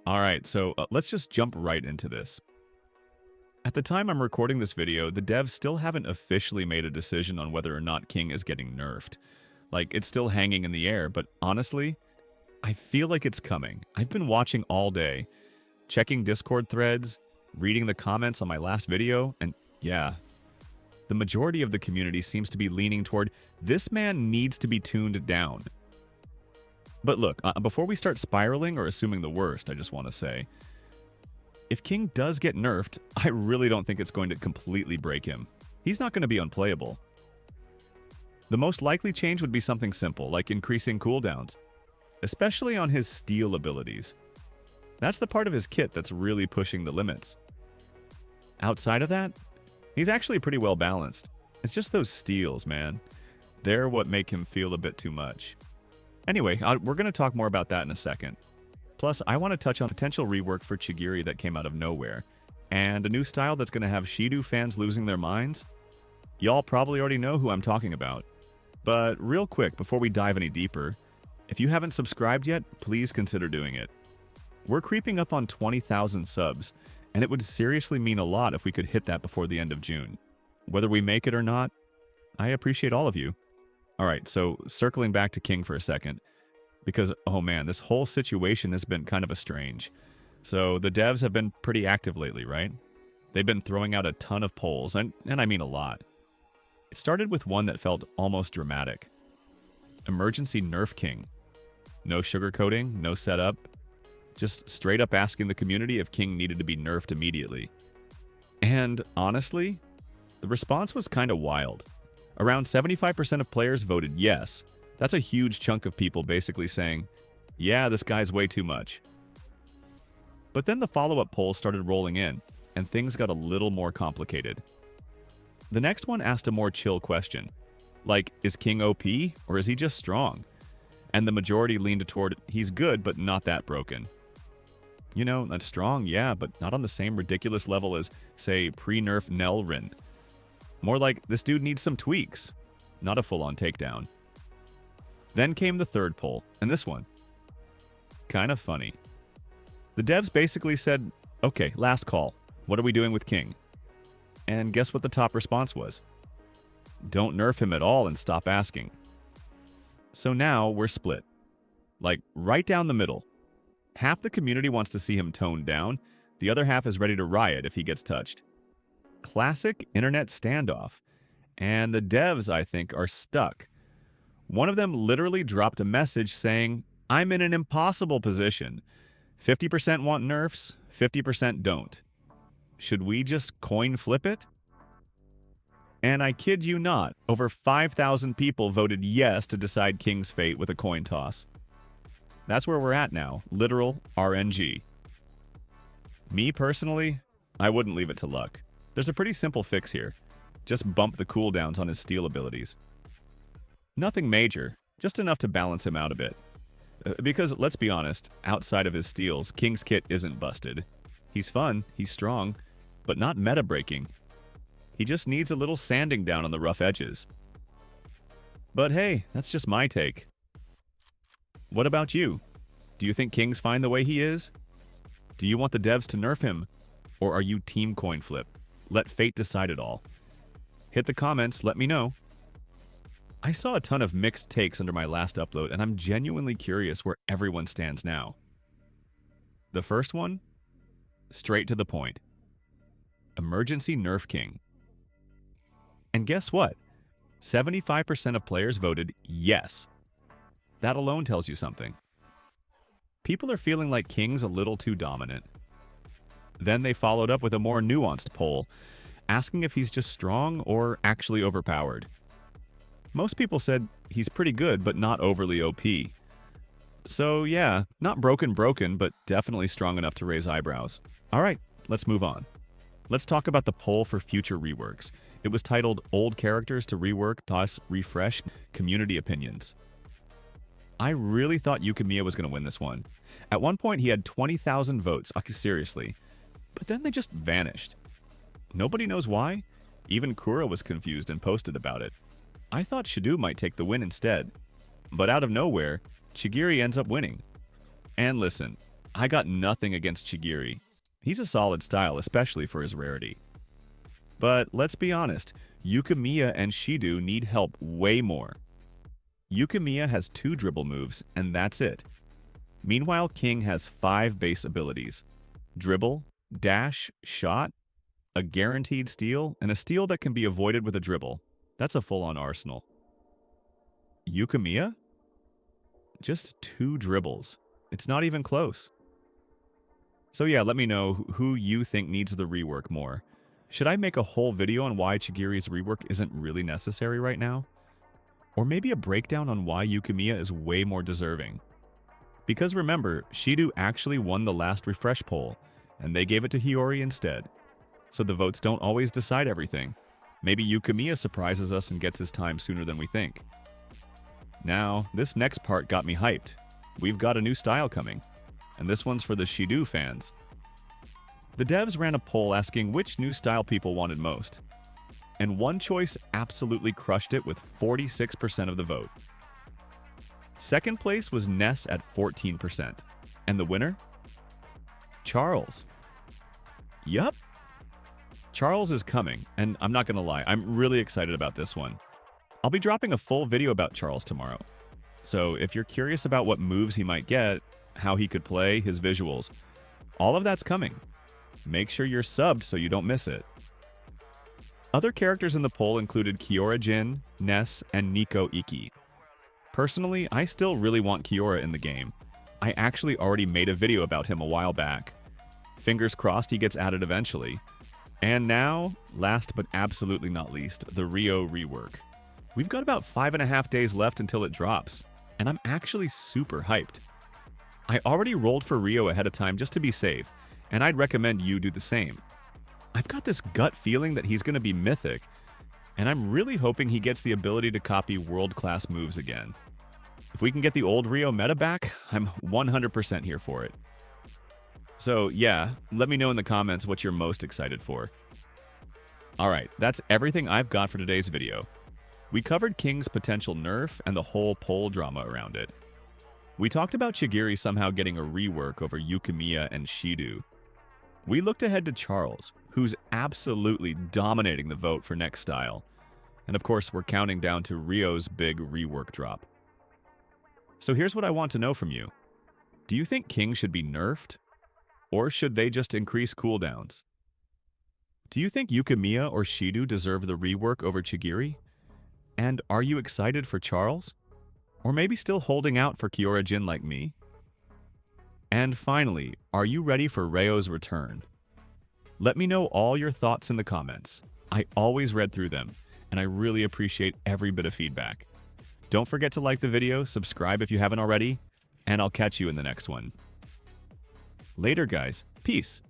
Alright, so let's just jump right into this. At the time I'm recording this video, the devs still haven't officially made a decision on whether or not King is getting nerfed. Like, it's still hanging in the air, but honestly, I feel like it's coming. I've been watching all day, checking Discord threads, reading the comments on my last video, and yeah, the majority of the community seems to be leaning toward this man needs to be tuned down. But look, before we start spiraling or assuming the worst, I just want to say, if King does get nerfed, I really don't think it's going to completely break him. He's not going to be unplayable. The most likely change would be something simple, like increasing cooldowns, especially on his steal abilities. That's the part of his kit that's really pushing the limits. Outside of that, he's actually pretty well balanced. It's just those steals, man. They're what make him feel a bit too much. Anyway, we're going to talk more about that in a second. Plus, I want to touch on potential rework for Chigiri that came out of nowhere, and a new style that's going to have Shido fans losing their minds. Y'all probably already know who I'm talking about. But real quick, before we dive any deeper, if you haven't subscribed yet, please consider doing it. We're creeping up on 20,000 subs, and it would seriously mean a lot if we could hit that before the end of June. Whether we make it or not, I appreciate all of you. Alright, so circling back to King for a second, because, oh man, this whole situation has been kind of a strange. So the devs have been pretty active lately, right? They've been throwing out a ton of polls, and I mean a lot. It started with one that felt almost dramatic. Emergency nerf King. No sugarcoating, no setup. Just straight up asking the community if King needed to be nerfed immediately. And honestly, the response was kind of wild. Around 75% of players voted yes. That's a huge chunk of people basically saying, yeah, this guy's way too much. But then the follow-up polls started rolling in, and things got a little more complicated. The next one asked a more chill question, like, is King OP, or is he just strong? And the majority leaned toward, he's good, but not that broken. You know, that's strong, yeah, but not on the same ridiculous level as, say, pre-nerf Nelrin. More like, this dude needs some tweaks, not a full-on takedown. Then came the third poll, and this one. Kind of funny. The devs basically said, okay, last call. What are we doing with King? And guess what the top response was? Don't nerf him at all and stop asking. So now we're split. Like, right down the middle. Half the community wants to see him toned down, the other half is ready to riot if he gets touched. Classic internet standoff. And the devs, I think, are stuck. One of them literally dropped a message saying, I'm in an impossible position. 50% want nerfs, 50% don't. Should we just coin flip it? And I kid you not, over 5,000 people voted yes to decide King's fate with a coin toss. That's where we're at now, literal RNG. Me personally, I wouldn't leave it to luck. There's a pretty simple fix here. Just bump the cooldowns on his steal abilities. Nothing major, just enough to balance him out a bit. Because, let's be honest, outside of his steals, King's kit isn't busted. He's fun, he's strong, but not meta-breaking. He just needs a little sanding down on the rough edges. But hey, that's just my take. What about you? Do you think King's fine the way he is? Do you want the devs to nerf him? Or are you team coin flip? Let fate decide it all. Hit the comments, let me know. I saw a ton of mixed takes under my last upload, and I'm genuinely curious where everyone stands now. The first one? Straight to the point. Emergency nerf King. And guess what? 75% of players voted yes. That alone tells you something. People are feeling like King's a little too dominant. Then they followed up with a more nuanced poll, asking if he's just strong or actually overpowered. Most people said he's pretty good, but not overly OP. So yeah, not broken, but definitely strong enough to raise eyebrows. Alright, let's move on. Let's talk about the poll for future reworks. It was titled Old Characters to Rework + Refresh Community Opinions. I really thought Yukimiya was going to win this one. At one point, he had 20,000 votes, seriously. But then they just vanished. Nobody knows why. Even Kura was confused and posted about it. I thought Shido might take the win instead. But out of nowhere, Chigiri ends up winning. And listen, I got nothing against Chigiri. He's a solid style, especially for his rarity. But let's be honest, Yukimiya and Shido need help way more. Yukimiya has 2 dribble moves, and that's it. Meanwhile, King has 5 base abilities. Dribble, dash, shot, a guaranteed steal, and a steal that can be avoided with a dribble. That's a full-on arsenal. Yukimiya? Just 2 dribbles. It's not even close. So yeah, let me know who you think needs the rework more. Should I make a whole video on why Chigiri's rework isn't really necessary right now? Or maybe a breakdown on why Yukimiya is way more deserving? Because remember, Shido actually won the last refresh poll, and they gave it to Hiyori instead. So the votes don't always decide everything. Maybe Yukimiya surprises us and gets his time sooner than we think. Now, this next part got me hyped. We've got a new style coming, and this one's for the Shido fans. The devs ran a poll asking which new style people wanted most, and one choice absolutely crushed it with 46% of the vote. Second place was Ness at 14%, and the winner? Charles. Yup. Charles is coming, and I'm not gonna lie, I'm really excited about this one. I'll be dropping a full video about Charles tomorrow. So if you're curious about what moves he might get, how he could play, his visuals, all of that's coming. Make sure you're subbed so you don't miss it. Other characters in the poll included Kiora Jin, Ness, and Nico Iki. Personally, I still really want Kiora in the game. I actually already made a video about him a while back. Fingers crossed he gets added eventually. And now, last but absolutely not least, the Rio rework. We've got about 5.5 days left until it drops, and I'm actually super hyped. I already rolled for Rio ahead of time just to be safe, and I'd recommend you do the same. I've got this gut feeling that he's going to be mythic, and I'm really hoping he gets the ability to copy world-class moves again. If we can get the old Rio meta back, I'm 100% here for it. So yeah, let me know in the comments what you're most excited for. Alright, that's everything I've got for today's video. We covered King's potential nerf and the whole poll drama around it. We talked about Chigiri somehow getting a rework over Yukimiya and Shido. We looked ahead to Charles, who's absolutely dominating the vote for next style. And of course, we're counting down to Rio's big rework drop. So here's what I want to know from you. Do you think King should be nerfed? Or should they just increase cooldowns? Do you think Yukimiya or Shido deserve the rework over Chigiri? And are you excited for Charles? Or maybe still holding out for Kiora Jin like me? And finally, are you ready for Rio's return? Let me know all your thoughts in the comments. I always read through them, and I really appreciate every bit of feedback. Don't forget to like the video, subscribe if you haven't already, and I'll catch you in the next one. Later, guys. Peace.